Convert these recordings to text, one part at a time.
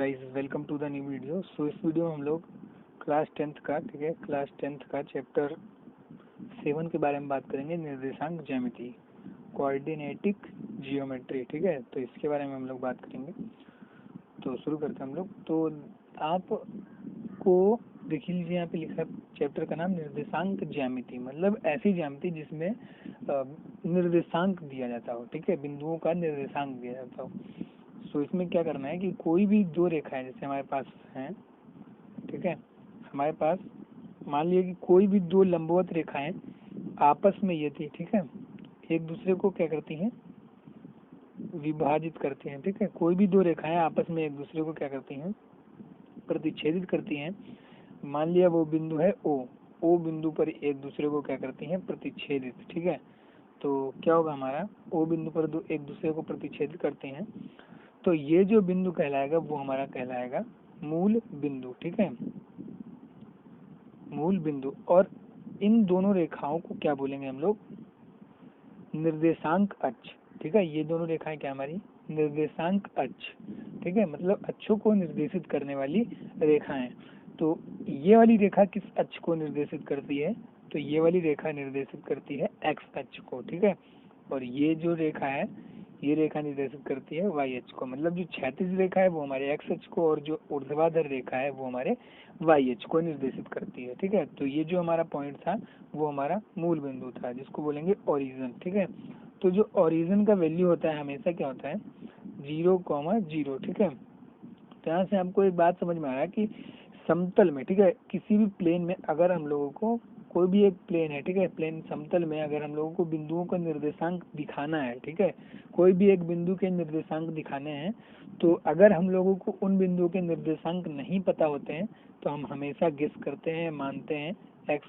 Guys, welcome to the new video. So इस video में हम लोग क्लास 10th का क्लास 10th का चैप्टर 7 के बारे में बात करेंगे। निर्देशांक ज्यामिति, कोऑर्डिनेटिक जियोमेट्री। ठीक है, तो इसके बारे में हम लोग बात करेंगे। तो शुरू करते हैं हम लोग। तो आपको देख लीजिए, यहाँ पे लिखा है चैप्टर का नाम निर्देशांक ज्यामिति, मतलब ऐसी ज्यामिति जिसमें निर्देशांक दिया जाता हो। ठीक है, बिंदुओं का निर्देशांक दिया जाता हो। सो इसमें क्या करना है कि कोई भी दो रेखाएं जैसे हमारे पास हैं, ठीक है, हमारे पास मान लिया कि कोई भी दो लंबवत रेखाएं आपस में ये थी, ठीक है, एक दूसरे को क्या करती हैं, विभाजित करती हैं। ठीक है, कोई भी दो रेखाएं आपस में एक दूसरे को क्या करती हैं, प्रतिच्छेदित करती हैं। मान लिया वो बिंदु है ओ बिंदु पर एक दूसरे को क्या करती हैं, प्रतिच्छेदित। ठीक है, तो क्या होगा, हमारा ओ बिंदु पर एक दूसरे को प्रतिच्छेदित करते हैं, तो ये जो बिंदु कहलाएगा वो हमारा कहलाएगा मूल बिंदु। ठीक है, मूल बिंदु। और इन दोनों रेखाओं को क्या बोलेंगे हम लोग, निर्देशांक अक्ष। ठीक है, ये दोनों रेखाएं क्या हमारी, निर्देशांक अक्ष। ठीक है, मतलब अक्षों को निर्देशित करने वाली रेखाएं। तो ये वाली रेखा किस अक्ष को निर्देशित करती है, तो ये वाली रेखा निर्देशित करती है एक्स अक्ष को। ठीक है, और ये जो रेखा है, ये रेखा निर्देशित करती है वाई अक्ष को। मतलब जो क्षैतिज रेखा है वो हमारे एक्स अक्ष को, और जो ऊर्ध्वाधर रेखा है वो हमारे वाई अक्ष को निर्देशित करती है। ठीक है, तो ये जो हमारा पॉइंट था वो हमारा मूल बिंदु था, जिसको बोलेंगे ओरिजिन। ठीक है, तो जो ओरिजिन का वैल्यू होता है हमेशा क्या होता है, 0,0। ठीक है, तो यहाँ से आपको एक बात समझ में आ रहा है कि समतल में, ठीक है, किसी भी प्लेन में अगर हम लोगों को, कोई भी एक प्लेन है, ठीक है, प्लेन समतल में अगर हम लोगों को बिंदुओं का निर्देशांक दिखाना है, ठीक है, कोई भी एक बिंदु के निर्देशांक दिखाने हैं, तो अगर हम लोगों को उन बिंदुओं के निर्देशांक नहीं पता होते हैं तो हम हमेशा गेस करते हैं, मानते हैं x,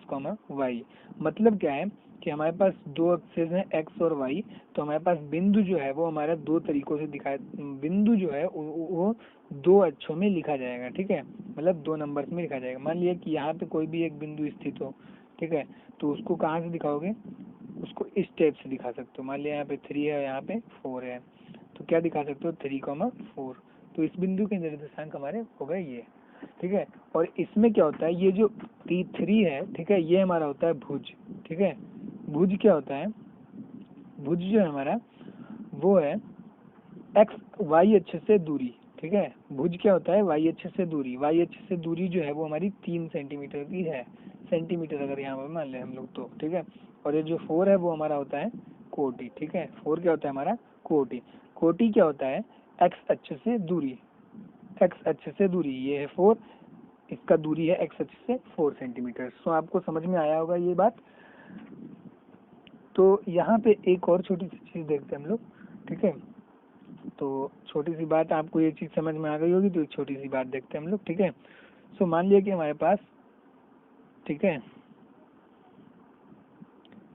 y। मतलब क्या है कि हमारे पास दो एक्सेस हैं x और y, तो हमारे पास बिंदु जो है वो हमारा दो तरीकों से दिखाए, बिंदु जो है वो दो अक्षों में लिखा जाएगा। ठीक है, मतलब दो नंबर्स में लिखा जाएगा। मान लिया कि यहाँ पे कोई भी एक बिंदु स्थित हो, ठीक है, तो उसको कहाँ से दिखाओगे, उसको इस टाइप से दिखा सकते हो। मान लिया यहाँ पे 3 है, यहाँ पे 4 है, तो क्या दिखा सकते हो, 3,4। तो इस बिंदु के निर्देशांक हमारे हो गए ये। ठीक है, और इसमें क्या होता है, ये जो P3 है, ठीक है, ये हमारा होता है भुज। ठीक है, भुज क्या होता है, भुज जो है हमारा वो है एक्स वाई अक्ष से दूरी। ठीक है, भुज क्या होता है, वाई अक्ष से दूरी। वाई अक्ष से दूरी जो है वो हमारी 3 सेंटीमीटर की है, सेंटीमीटर अगर यहाँ पर मान ले हम लोग तो। ठीक है, और ये जो 4 है वो हमारा होता है कोटि। ठीक है, 4 क्या होता है हमारा, कोटि। कोटि क्या होता है, एक्स अक्ष से दूरी, एक्स अक्ष से दूरी, ये है 4, इसका दूरी है एक्स अक्ष से 4 सेंटीमीटर। सो आपको समझ में आया होगा ये बात। तो यहाँ पे एक और छोटी सी चीज देखते हैं हम लोग। ठीक है, तो छोटी सी बात, आपको ये चीज समझ में आ गई होगी, तो एक छोटी सी बात देखते हैं हम लोग। ठीक है, सो मान लिया कि हमारे पास, ठीक है,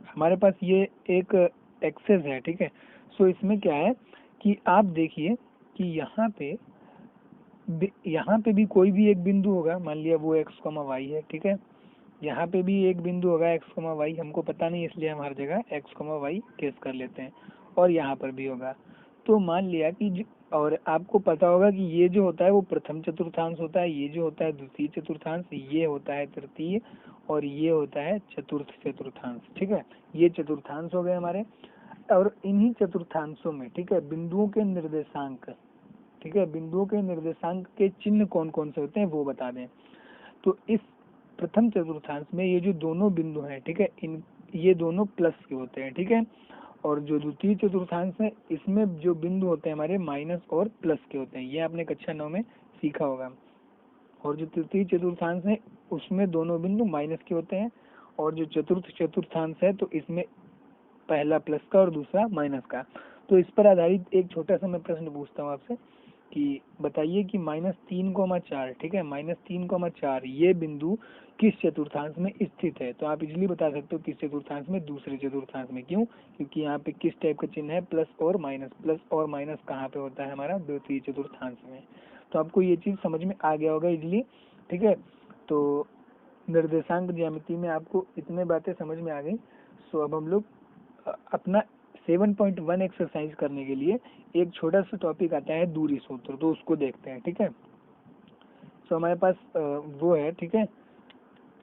हमारे पास ये एक एक्सेस है। ठीक है, सो इसमें क्या है कि आप देखिए कि यहाँ पे भी कोई भी एक बिंदु होगा, मान लिया वो x, y है। ठीक है, यहाँ पे भी एक बिंदु होगा x, y, हमको पता नहीं इसलिए हम हर जगह x, y केस कर लेते हैं, और यहाँ पर भी होगा। तो मान लिया कि और आपको पता होगा कि ये जो होता है वो प्रथम चतुर्थांश होता है, ये जो होता है द्वितीय चतुर्थांश, ये होता है तृतीय, और ये होता है चतुर्थ चतुर्थांश। ठीक है, ये चतुर्थांश हो गए हमारे। और इन्हीं चतुर्थांशों में, ठीक है, बिंदुओं के निर्देशांक, ठीक है, बिंदुओं के निर्देशांक के चिन्ह कौन कौन से होते हैं वो बता दें। तो इस प्रथम चतुर्थांश में ये जो दोनों बिंदु हैं, ठीक है, ये दोनों प्लस के होते हैं। ठीक है, और जो द्वितीय चतुर्थांश है इसमें जो बिंदु होते हैं हमारे माइनस और प्लस के होते हैं, ये आपने कक्षा 9 में सीखा होगा। और जो तृतीय चतुर्थांश है उसमें दोनों बिंदु माइनस के होते हैं, और जो चतुर्थ चतुर्थांश है तो इसमें पहला प्लस का और दूसरा माइनस का। तो इस पर आधारित एक छोटा सा मैं प्रश्न पूछता हूँ आपसे कि बताइए कि -3,4, ठीक है, -3,4 ये बिंदु किस चतुर्थांश में स्थित है। तो आप इजीली बता सकते हो किस चतुर्थांश में, दूसरे चतुर्थांश में। क्यों, क्योंकि यहाँ पे किस टाइप का चिन्ह है, प्लस और माइनस। प्लस और माइनस कहाँ पे होता है हमारा, द्वितीय चतुर्थांश में। तो आपको ये चीज समझ में आ गया होगा इजीली। ठीक है, तो निर्देशांक ज्यामिति में आपको इतने बातें समझ में आ गई। सो अब हम लोग अपना 7.1 एक्सरसाइज करने के लिए एक छोटा सा टॉपिक आता है दूरी सूत्र, तो उसको देखते हैं। ठीक है, तो हमारे पास वो है, ठीक है।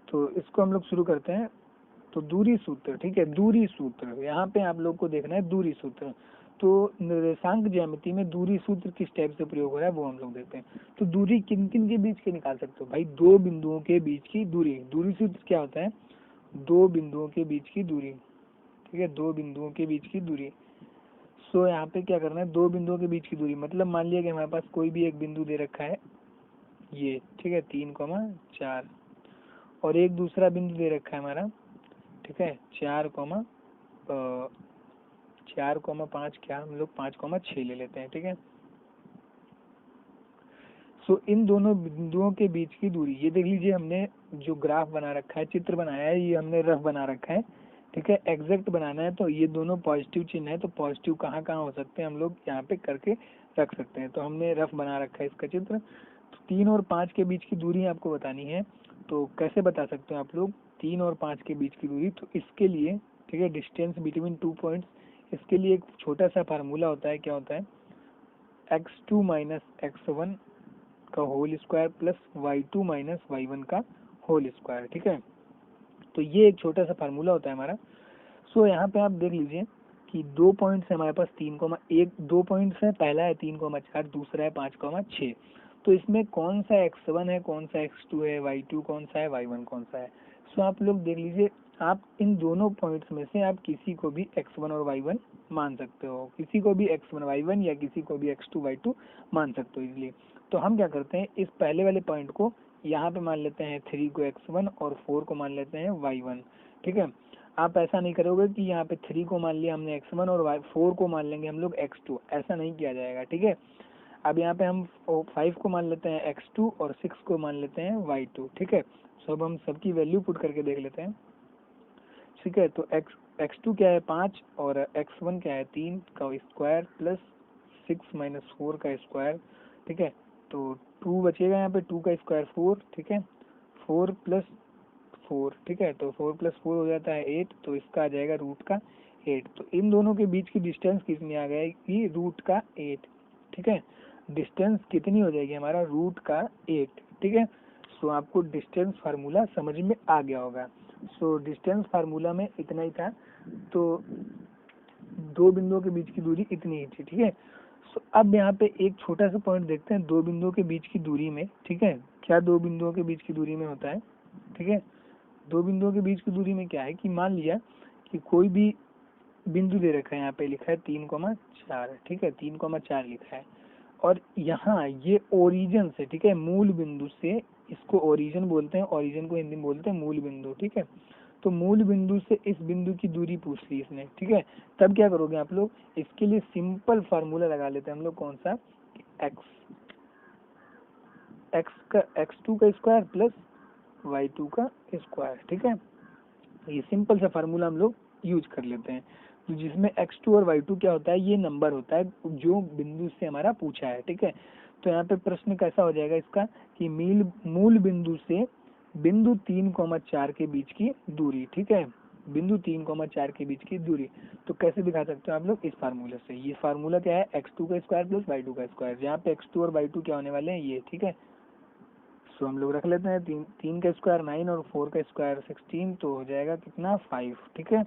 तो इसको हम लोग शुरू करते हैं। तो दूरी सूत्र, ठीक है, दूरी सूत्र, यहाँ पे आप लोग को देखना है दूरी सूत्र। तो निर्देशांक ज्यामिति में दूरी सूत्र किस टाइप से प्रयोग हो रहा है वो हम लोग देखते हैं। तो दूरी किन किन के बीच की निकाल सकते हो भाई, दो बिंदुओं के बीच की दूरी। दूरी सूत्र क्या होता है, दो बिंदुओं के बीच की दूरी, ठीक है, दो बिंदुओं के बीच की दूरी। सो यहाँ पे क्या करना है, दो बिंदुओं के बीच की दूरी, मतलब मान लिया कि हमारे पास कोई भी एक बिंदु दे रखा है ये, ठीक है, 3,4, और एक दूसरा बिंदु दे रखा है हमारा, ठीक है, 4,5, क्या हम लोग 5,6 ले लेते हैं, ठीक है। सो इन दोनों बिंदुओं के बीच की दूरी, ये देख लीजिए हमने जो ग्राफ बना रखा है, चित्र बनाया है, ये हमने रफ बना रखा है, ठीक है। एग्जैक्ट बनाना है तो ये दोनों पॉजिटिव चिन्ह है, तो पॉजिटिव कहाँ कहाँ हो सकते हैं हम लोग यहाँ पे करके रख सकते हैं। तो हमने रफ बना रखा है इसका चित्र। तो 3 और 5 के बीच की दूरी आपको बतानी है। तो कैसे बता सकते हो आप लोग 3 और 5 के बीच की दूरी, तो इसके लिए, ठीक है, डिस्टेंस बिटवीन 2 पॉइंट्स, इसके लिए एक छोटा सा फार्मूला होता है। क्या होता है, x2 माइनस x1 का whole square plus y2 minus y1 का होल स्क्वायर, ठीक है। तो ये एक छोटा सा फार्मूला होता है हमारा। सो यहाँ पे आप देख लीजिए कि 2 पॉइंट्स है हमारे पास, 3,1, 2 पॉइंट्स है, पहला है 3,4, दूसरा है 5,6। तो इसमें कौन सा x1 है, कौन सा x2 है, y2 कौन सा है, y1 कौन सा है। सो आप लोग देख लीजिए, आप इन दोनों पॉइंट्स में से आप किसी को भी x1 और y1 मान सकते हो, किसी को भी x1 y1 या किसी को भी x2 y2 मान सकते हो इजीली। तो हम क्या करते हैं, इस पहले वाले पॉइंट को यहाँ पे मान लेते हैं 3 को x1 और 4 को मान लेते हैं y1, ठीक है। आप ऐसा नहीं करोगे कि यहाँ पे 3 को मान लिया हमने x1 और 4 को मान लेंगे हम लोग x2, ऐसा नहीं किया जाएगा, ठीक है। अब यहाँ पे हम 5 को मान लेते हैं x2 और 6 को मान लेते हैं y2, ठीक है। सो अब हम सबकी वैल्यू पुट करके देख लेते हैं, ठीक है। तो x2 क्या है 5 और x1 क्या है 3 का स्क्वायर प्लस 6 माइनस 4 का स्क्वायर, ठीक है। तो 2 बचेगा यहाँ पे, 2 का स्क्वायर 4, ठीक है, 4 प्लस 4, ठीक है। तो 4 प्लस 4 हो जाता है 8, तो इसका आ जाएगा रूट का 8। तो इन दोनों के बीच की डिस्टेंस कितनी आ गई, रूट का 8, ठीक है। डिस्टेंस कितनी हो जाएगी हमारा, रूट का 8, ठीक है। सो आपको डिस्टेंस फार्मूला समझ में आ गया होगा। सो डिस्टेंस फार्मूला में इतना ही था। तो दो बिंदुओं के बीच की दूरी इतनी ही थी, ठीक है। सो अब यहाँ पे एक छोटा सा पॉइंट देखते हैं, दो बिंदुओं के बीच की दूरी में, ठीक है, क्या दो बिंदुओं के बीच की दूरी में होता है, ठीक है। दो बिंदुओं के बीच की दूरी में क्या है कि मान लिया कि कोई भी बिंदु दे रखा है, यहाँ पे लिखा है 3,4, ठीक है, 3,4 लिखा है, और यहाँ ये ओरिजिन से, ठीक है, मूल बिंदु से, इसको ओरिजिन बोलते हैं, ओरिजिन को हिंदी में बोलते हैं मूल बिंदु, ठीक है। तो मूल बिंदु से इस बिंदु की दूरी पूछ ली इसने, ठीक है। तब क्या करोगे आप लोग, इसके लिए सिंपल फार्मूला लगा लेते हैं हम लोग, कौन सा, x2 का स्क्वायर प्लस y2 का स्क्वायर, ठीक है। ये सिंपल सा फार्मूला हम लोग यूज कर लेते हैं। तो जिसमें x2 और y2 क्या होता है, ये नंबर होता है जो बिंदु से हमारा पूछा है, ठीक है। तो यहाँ पे प्रश्न कैसा हो जाएगा इसका कि मूल बिंदु से बिंदु 3,4 के बीच की दूरी, ठीक है, बिंदु 3,4 के बीच की दूरी। तो कैसे दिखा सकते हो आप लोग, इस फार्मूले से। ये फार्मूला क्या है, x2 का स्क्वायर प्लस y2 का स्क्वायर, जहाँ पे x2 और y2 क्या होने वाले हैं, ये, ठीक है। सो हम लोग रख लेते हैं, तीन का स्क्वायर 9 और 4 का स्क्वायर 16, तो हो जाएगा कितना 5, ठीक है।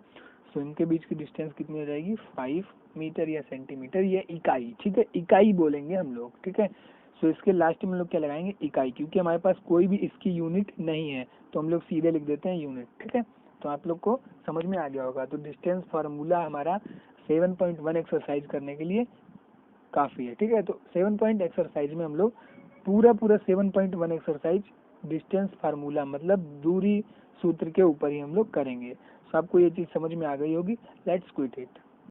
सो इनके बीच की डिस्टेंस कितनी हो जाएगी 5 मीटर या सेंटीमीटर या इकाई, ठीक है, इकाई बोलेंगे हम लोग, ठीक है। सो इसके लास्ट में हम लोग क्या लगाएंगे, इकाई, क्योंकि हमारे पास कोई भी इसकी यूनिट नहीं है, तो हम लोग सीधे लिख देते हैं यूनिट, ठीक है। तो आप लोग को समझ में आ गया होगा। तो डिस्टेंस फार्मूला हमारा 7.1 एक्सरसाइज करने के लिए काफी है, ठीक है। तो 7 पॉइंट एक्सरसाइज में हम लोग पूरा 7.1 एक्सरसाइज डिस्टेंस फार्मूला मतलब दूरी सूत्र के ऊपर ही हम लोग करेंगे। तो आपको ये चीज समझ में आ गई होगी। Let's quit it.